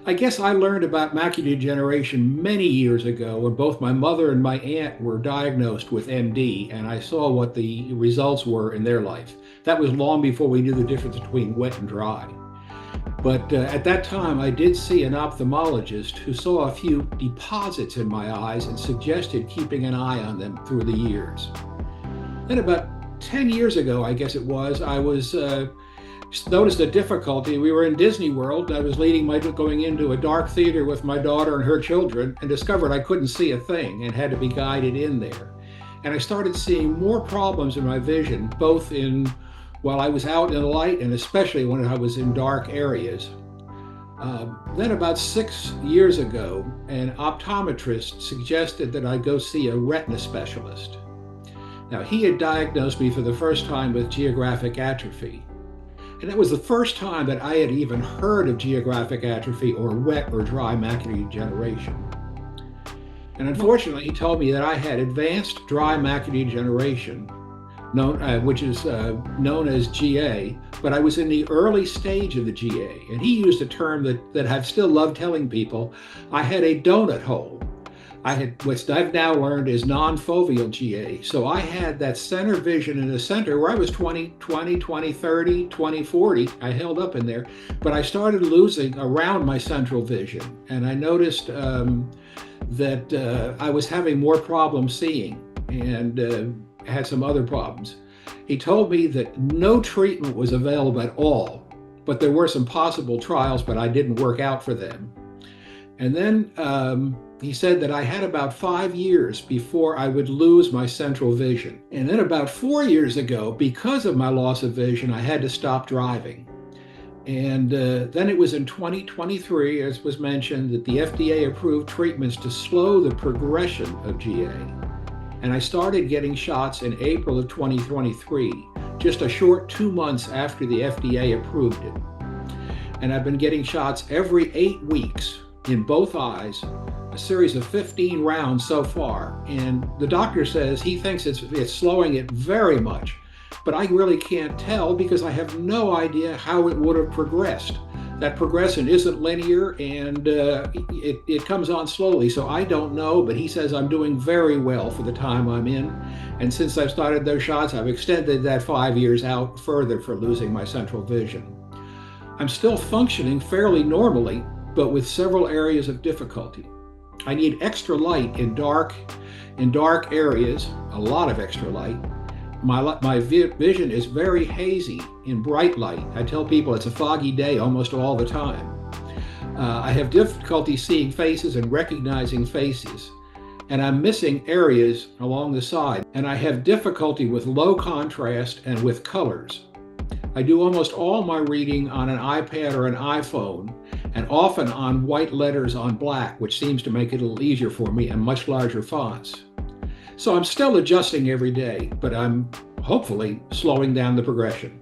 I guess I learned about macular degeneration many years ago when both my mother and my aunt were diagnosed with MD, and I saw what the results were in their life. That was long before we knew the difference between wet and dry. But at that time, I did see an ophthalmologist who saw a few deposits in my eyes and suggested keeping an eye on them through the years. Then, about 10 years ago, I guess it was, I was noticed a difficulty. We were in Disney World. I was going into a dark theater with my daughter and her children and discovered I couldn't see a thing and had to be guided in there. And I started seeing more problems in my vision, both in while I was out in the light and especially when I was in dark areas. Then about 6 years ago, an optometrist suggested that I go see a retina specialist. Now, he had diagnosed me for the first time with geographic atrophy. And that was the first time that I had even heard of geographic atrophy or wet or dry macular degeneration. And unfortunately, he told me that I had advanced dry macular degeneration, which is known as GA, but I was in the early stage of the GA. And he used a term that I've still loved telling people. I had a donut hole. What I've now learned is non-foveal GA. So I had that center vision in the center where I was 20/20, 20/30, 20/40. I held up in there, but I started losing around my central vision. And I noticed that I was having more problems seeing and had some other problems. He told me that no treatment was available at all, but there were some possible trials, but I didn't work out for them. And then he said that I had about 5 years before I would lose my central vision. And then about 4 years ago, because of my loss of vision, I had to stop driving. And then it was in 2023, as was mentioned, that the FDA approved treatments to slow the progression of GA. And I started getting shots in April of 2023, just a short 2 months after the FDA approved it. And I've been getting shots every 8 weeks in both eyes, a series of 15 rounds so far. And the doctor says he thinks it's slowing it very much, but I really can't tell because I have no idea how it would have progressed. That progression isn't linear and it comes on slowly, so I don't know, but he says I'm doing very well for the time I'm in. And since I've started those shots, I've extended that 5 years out further for losing my central vision. I'm still functioning fairly normally, but with several areas of difficulty. I need extra light in dark areas, a lot of extra light. My vision is very hazy in bright light. I tell people it's a foggy day almost all the time. I have difficulty seeing faces and recognizing faces, and I'm missing areas along the side. And I have difficulty with low contrast and with colors. I do almost all my reading on an iPad or an iPhone, and often on white letters on black, which seems to make it a little easier for me, and much larger fonts. So I'm still adjusting every day, but I'm hopefully slowing down the progression.